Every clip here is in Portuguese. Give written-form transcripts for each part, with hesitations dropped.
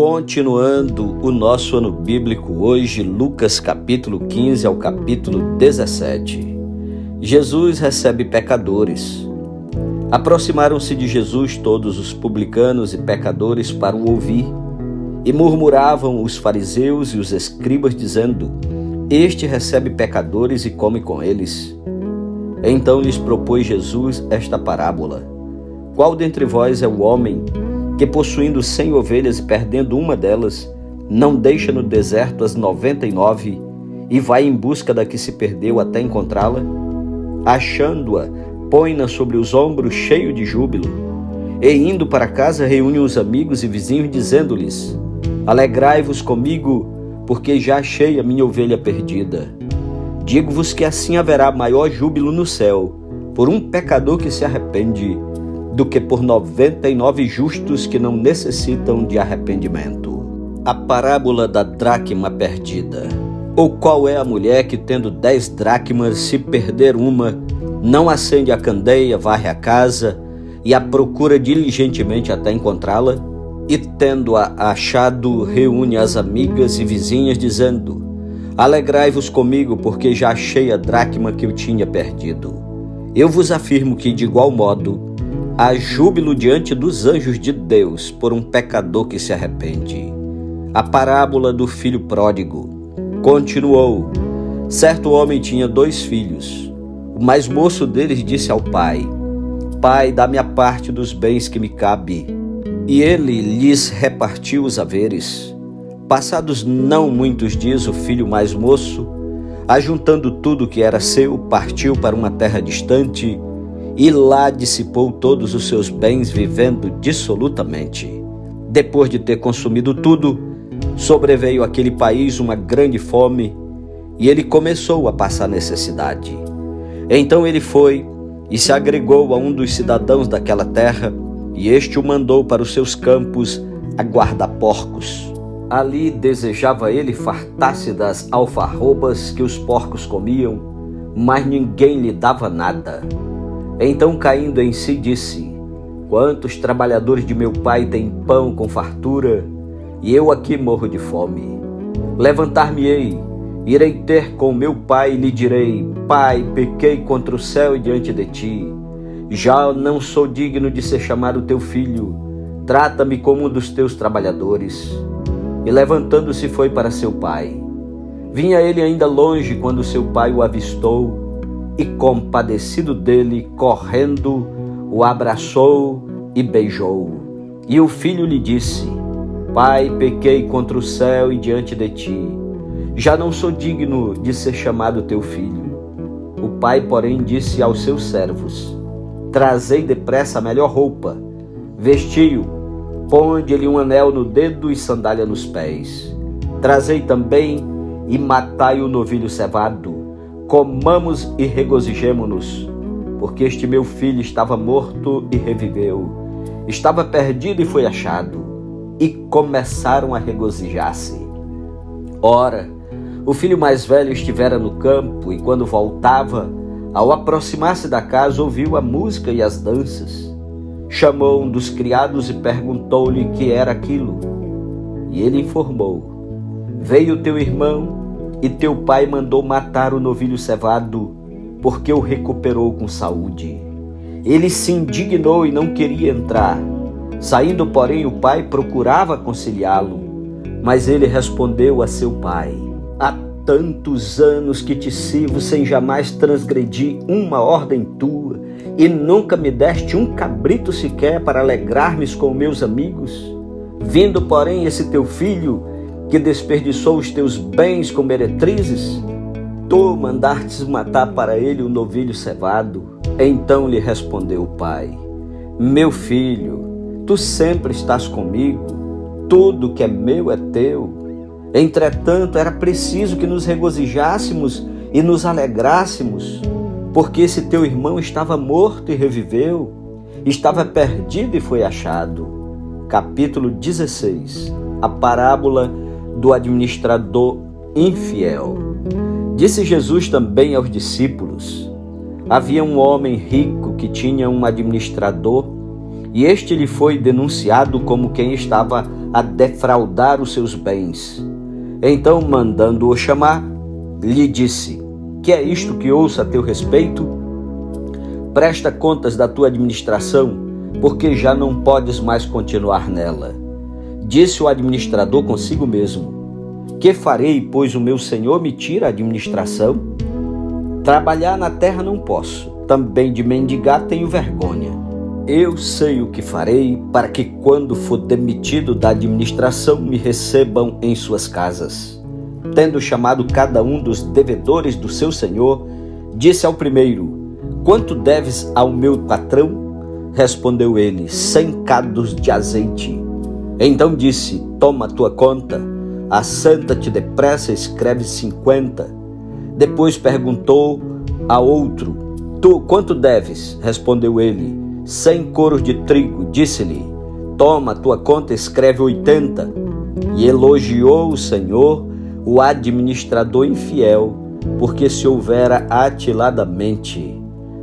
Continuando o nosso ano bíblico hoje, Lucas capítulo 15 ao capítulo 17. Jesus recebe pecadores. Aproximaram-se de Jesus todos os publicanos e pecadores para o ouvir, e murmuravam os fariseus e os escribas, dizendo: Este recebe pecadores e come com eles. Então lhes propôs Jesus esta parábola: Qual dentre vós é o homem que, possuindo 100 ovelhas e perdendo uma delas, não deixa no deserto as 99 e vai em busca da que se perdeu até encontrá-la? Achando-a, põe-na sobre os ombros cheio de júbilo, e indo para casa reúne os amigos e vizinhos, dizendo-lhes: Alegrai-vos comigo, porque já achei a minha ovelha perdida. Digo-vos que assim haverá maior júbilo no céu por um pecador que se arrepende, do que por 99 justos que não necessitam de arrependimento. A parábola da dracma perdida. Ou qual é a mulher que, tendo 10 dracmas, se perder uma, não acende a candeia, varre a casa e a procura diligentemente até encontrá-la? E tendo-a achado, reúne as amigas e vizinhas, dizendo: Alegrai-vos comigo, porque já achei a dracma que eu tinha perdido. Eu vos afirmo que, de igual modo, há júbilo diante dos anjos de Deus por um pecador que se arrepende. A parábola do filho pródigo. Continuou: Certo homem tinha 2 filhos. O mais moço deles disse ao pai: Pai, dá-me a parte dos bens que me cabe. E ele lhes repartiu os haveres. Passados não muitos dias, o filho mais moço, ajuntando tudo que era seu, partiu para uma terra distante e lá dissipou todos os seus bens, vivendo dissolutamente. Depois de ter consumido tudo, sobreveio àquele país uma grande fome e ele começou a passar necessidade. Então ele foi e se agregou a um dos cidadãos daquela terra, e este o mandou para os seus campos a guardar porcos. Ali desejava ele fartar-se das alfarrobas que os porcos comiam, mas ninguém lhe dava nada. Então, caindo em si, disse: Quantos trabalhadores de meu pai têm pão com fartura, e eu aqui morro de fome. Levantar-me-ei, irei ter com meu pai e lhe direi: Pai, pequei contra o céu e diante de ti. Já não sou digno de ser chamado teu filho. Trata-me como um dos teus trabalhadores. E levantando-se foi para seu pai. Vinha ele ainda longe quando seu pai o avistou, e compadecido dele, correndo, o abraçou e beijou. E o filho lhe disse: Pai, pequei contra o céu e diante de ti. Já não sou digno de ser chamado teu filho. O pai, porém, disse aos seus servos: Trazei depressa a melhor roupa, vestiu, ponde-lhe um anel no dedo e sandália nos pés. Trazei também e matai o novilho cevado. Comamos e regozijemo-nos, porque este meu filho estava morto e reviveu, estava perdido e foi achado. E começaram a regozijar-se. Ora, o filho mais velho estivera no campo, e quando voltava, ao aproximar-se da casa, ouviu a música e as danças. Chamou um dos criados e perguntou-lhe que era aquilo. E ele informou: Veio teu irmão, e teu pai mandou matar o novilho cevado, porque o recuperou com saúde. Ele se indignou e não queria entrar. Saindo, porém, o pai procurava conciliá-lo, mas ele respondeu a seu pai: Há tantos anos que te sirvo sem jamais transgredir uma ordem tua, e nunca me deste um cabrito sequer para alegrar-me com meus amigos. Vindo, porém, esse teu filho, que desperdiçou os teus bens com meretrizes, tu mandastes matar para ele o novilho cevado. Então lhe respondeu o pai: Meu filho, tu sempre estás comigo, tudo que é meu é teu. Entretanto, era preciso que nos regozijássemos e nos alegrássemos, porque esse teu irmão estava morto e reviveu, estava perdido e foi achado. Capítulo 16. A parábola do administrador infiel. Disse Jesus também aos discípulos: Havia um homem rico que tinha um administrador, e este lhe foi denunciado como quem estava a defraudar os seus bens. Então, mandando-o chamar, lhe disse: que é isto que ouço a teu respeito? Presta contas da tua administração, porque já não podes mais continuar nela. Disse o administrador consigo mesmo: que farei, pois o meu senhor me tira a administração? Trabalhar na terra não posso, também de mendigar tenho vergonha. Eu sei o que farei para que, quando for demitido da administração, me recebam em suas casas. Tendo chamado cada um dos devedores do seu senhor, disse ao primeiro: quanto deves ao meu patrão? Respondeu ele: 100 cados de azeite. Então disse: toma tua conta, assenta-te depressa, escreve 50. Depois perguntou a outro: tu quanto deves? Respondeu ele: 100 coros de trigo. Disse-lhe: toma tua conta, escreve 80. E elogiou o Senhor o administrador infiel, porque se houvera atiladamente.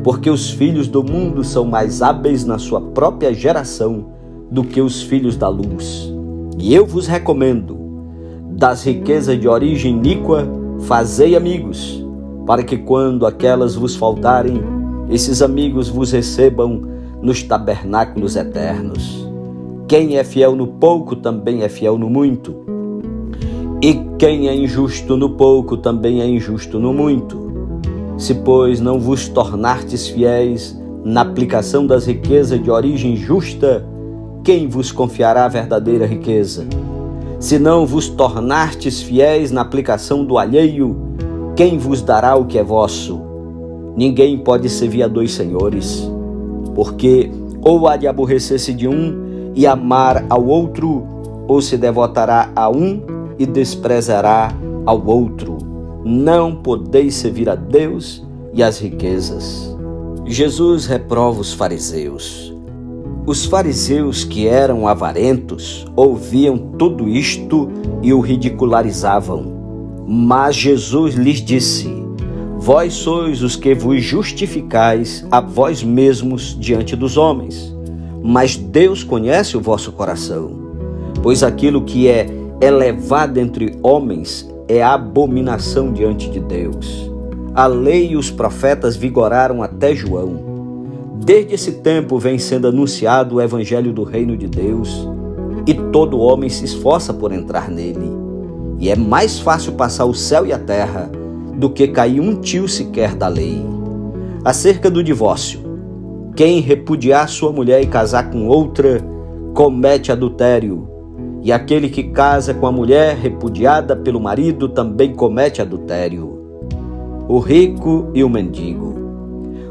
Porque os filhos do mundo são mais hábeis na sua própria geração do que os filhos da luz. E eu vos recomendo: das riquezas de origem iníqua, fazei amigos, para que, quando aquelas vos faltarem, esses amigos vos recebam nos tabernáculos eternos. Quem é fiel no pouco também é fiel no muito, e quem é injusto no pouco também é injusto no muito. Se, pois, não vos tornastes fiéis na aplicação das riquezas de origem justa, quem vos confiará a verdadeira riqueza? Se não vos tornastes fiéis na aplicação do alheio, quem vos dará o que é vosso? Ninguém pode servir a dois senhores, porque ou há de aborrecer-se de um e amar ao outro, ou se devotará a um e desprezará ao outro. Não podeis servir a Deus e às riquezas. Jesus reprova os fariseus. Os fariseus, que eram avarentos, ouviam tudo isto e o ridicularizavam. Mas Jesus lhes disse: vós sois os que vos justificais a vós mesmos diante dos homens, mas Deus conhece o vosso coração. Pois aquilo que é elevado entre homens é abominação diante de Deus. A lei e os profetas vigoraram até João. Desde esse tempo vem sendo anunciado o evangelho do reino de Deus, e todo homem se esforça por entrar nele. E é mais fácil passar o céu e a terra do que cair um tio sequer da lei. Acerca do divórcio: quem repudiar sua mulher e casar com outra, comete adultério. E aquele que casa com a mulher repudiada pelo marido também comete adultério. O rico e o mendigo.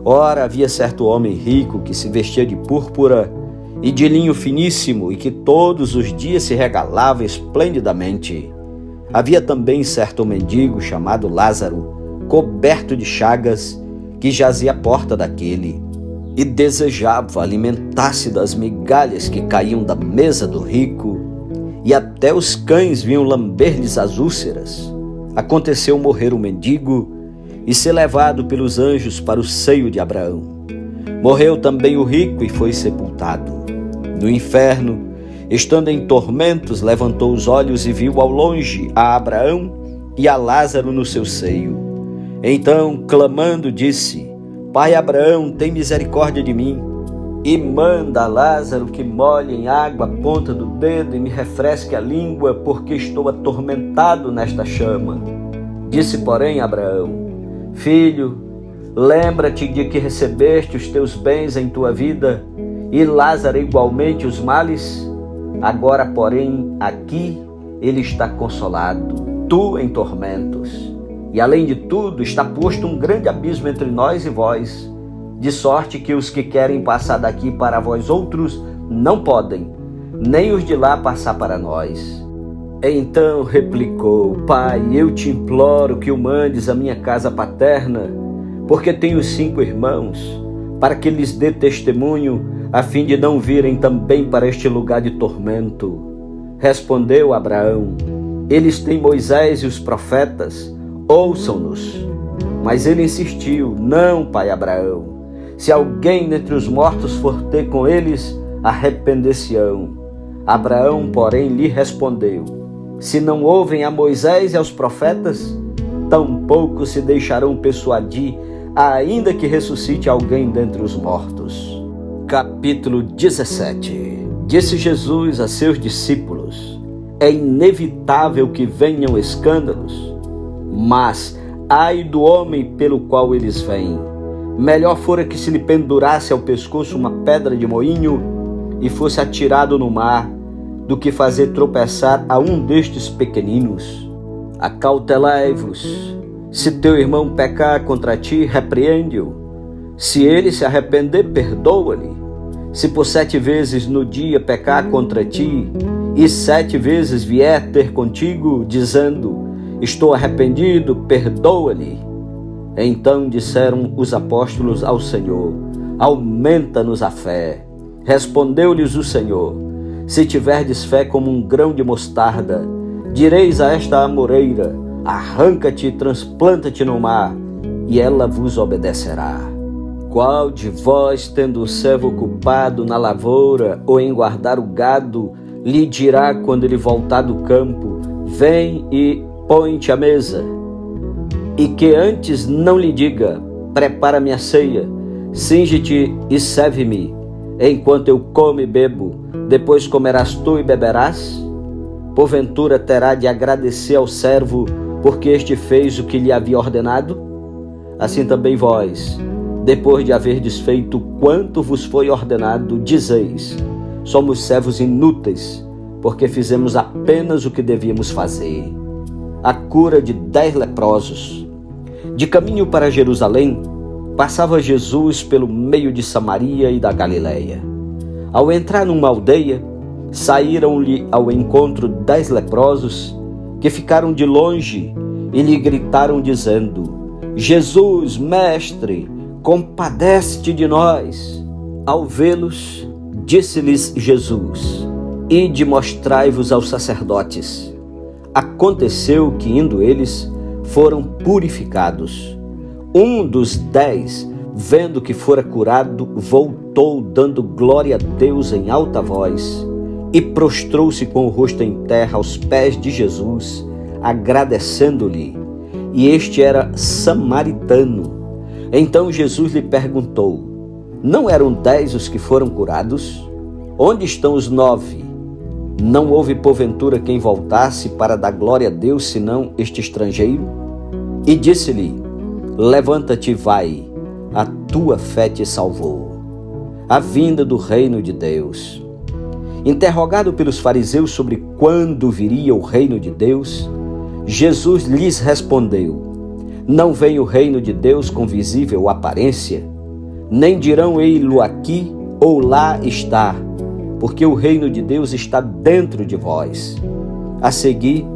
Ora, havia certo homem rico que se vestia de púrpura e de linho finíssimo e que todos os dias se regalava esplendidamente. Havia também certo mendigo chamado Lázaro, coberto de chagas, que jazia à porta daquele e desejava alimentar-se das migalhas que caíam da mesa do rico, e até os cães vinham lamber-lhes as úlceras. Aconteceu morrer o mendigo e ser levado pelos anjos para o seio de Abraão. Morreu também o rico e foi sepultado. No inferno, estando em tormentos, levantou os olhos e viu ao longe a Abraão e a Lázaro no seu seio. Então, clamando, disse: Pai Abraão, tem misericórdia de mim, e manda a Lázaro que molhe em água a ponta do dedo e me refresque a língua, porque estou atormentado nesta chama. Disse, porém, Abraão: Filho, lembra-te de que recebeste os teus bens em tua vida, e Lázaro igualmente os males. Agora, porém, aqui ele está consolado, tu em tormentos. E além de tudo, está posto um grande abismo entre nós e vós, de sorte que os que querem passar daqui para vós outros não podem, nem os de lá passar para nós. Então replicou: Pai, eu te imploro que o mandes à minha casa paterna, porque tenho 5 irmãos, para que lhes dê testemunho, a fim de não virem também para este lugar de tormento. Respondeu Abraão: Eles têm Moisés e os profetas, ouçam-nos. Mas ele insistiu: Não, pai Abraão, se alguém dentre os mortos for ter com eles, arrepender-se-ão. Abraão, porém, lhe respondeu: se não ouvem a Moisés e aos profetas, tampouco se deixarão persuadir, ainda que ressuscite alguém dentre os mortos. Capítulo 17. Disse Jesus a seus discípulos: é inevitável que venham escândalos, mas ai do homem pelo qual eles vêm. Melhor fora que se lhe pendurasse ao pescoço uma pedra de moinho e fosse atirado no mar, do que fazer tropeçar a um destes pequeninos. Acautelai-vos. Se teu irmão pecar contra ti, repreende-o. Se ele se arrepender, perdoa-lhe. Se por 7 vezes no dia pecar contra ti, e 7 vezes vier ter contigo, dizendo: estou arrependido, perdoa-lhe. Então disseram os apóstolos ao Senhor: aumenta-nos a fé. Respondeu-lhes o Senhor: se tiverdes fé como um grão de mostarda, direis a esta amoreira: arranca-te e transplanta-te no mar, e ela vos obedecerá. Qual de vós, tendo um servo ocupado na lavoura ou em guardar o gado, lhe dirá quando ele voltar do campo: vem e põe-te à mesa? E que antes não lhe diga: prepara-me a ceia, cinge-te e serve-me, enquanto eu como e bebo, depois comerás tu e beberás? Porventura terá de agradecer ao servo, porque este fez o que lhe havia ordenado? Assim também vós, depois de haverdes feito quanto vos foi ordenado, dizeis: somos servos inúteis, porque fizemos apenas o que devíamos fazer. A cura de 10 leprosos. De caminho para Jerusalém, passava Jesus pelo meio de Samaria e da Galileia. Ao entrar numa aldeia, saíram-lhe ao encontro 10 leprosos, que ficaram de longe e lhe gritaram dizendo: Jesus, mestre, compadece-te de nós. Ao vê-los, disse-lhes Jesus: ide mostrai-vos aos sacerdotes. Aconteceu que, indo eles, foram purificados. Um dos 10, vendo que fora curado, voltou dando glória a Deus em alta voz e prostrou-se com o rosto em terra aos pés de Jesus, agradecendo-lhe. E este era samaritano. Então Jesus lhe perguntou: não eram 10 os que foram curados? Onde estão os 9? Não houve porventura quem voltasse para dar glória a Deus, senão este estrangeiro? E disse-lhe: levanta-te e vai, a tua fé te salvou. A vinda do reino de Deus. Interrogado pelos fariseus sobre quando viria o reino de Deus, Jesus lhes respondeu: não vem o reino de Deus com visível aparência, nem dirão ei-lo aqui ou lá está, porque o reino de Deus está dentro de vós. A seguir,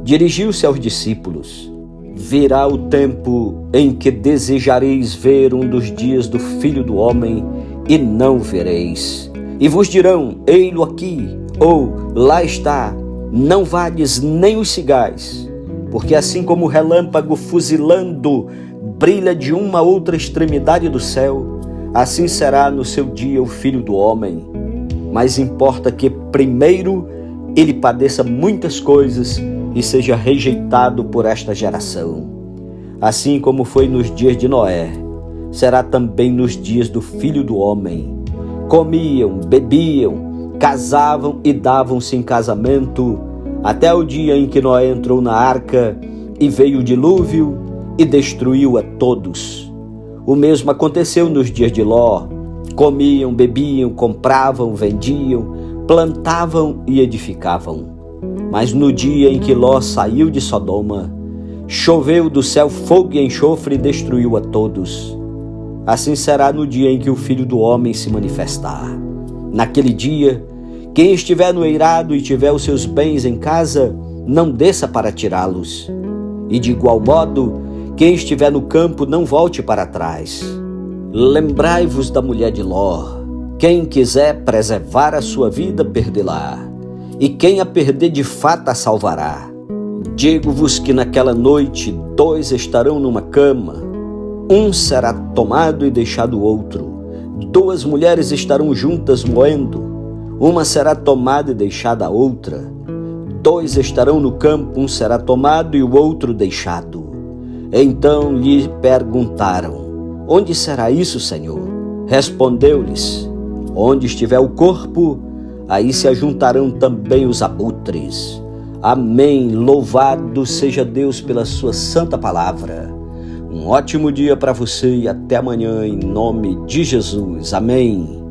dirigiu-se aos discípulos: virá o tempo em que desejareis ver um dos dias do Filho do Homem, e não vereis. E vos dirão: ei-lo aqui, ou lá está. Não vades nem os sigais, porque assim como o relâmpago fuzilando brilha de uma a outra extremidade do céu, assim será no seu dia o Filho do Homem. Mas importa que primeiro ele padeça muitas coisas e seja rejeitado por esta geração. Assim como foi nos dias de Noé, será também nos dias do Filho do Homem. Comiam, bebiam, casavam e davam-se em casamento, até o dia em que Noé entrou na arca e veio o dilúvio e destruiu a todos. O mesmo aconteceu nos dias de Ló. Comiam, bebiam, compravam, vendiam, plantavam e edificavam. Mas no dia em que Ló saiu de Sodoma, choveu do céu fogo e enxofre e destruiu a todos. Assim será no dia em que o Filho do Homem se manifestar. Naquele dia, quem estiver no eirado e tiver os seus bens em casa, não desça para tirá-los. E de igual modo, quem estiver no campo, não volte para trás. Lembrai-vos da mulher de Ló. Quem quiser preservar a sua vida, perdê-la, e quem a perder de fato a salvará. Digo-vos que naquela noite 2 estarão numa cama, um será tomado e deixado o outro. 2 mulheres estarão juntas moendo, uma será tomada e deixada a outra. 2 estarão no campo, um será tomado e o outro deixado. Então lhe perguntaram: onde será isso, Senhor? Respondeu-lhes: onde estiver o corpo, aí se ajuntarão também os abutres. Amém. Louvado seja Deus pela sua santa palavra. Um ótimo dia para você e até amanhã, em nome de Jesus. Amém.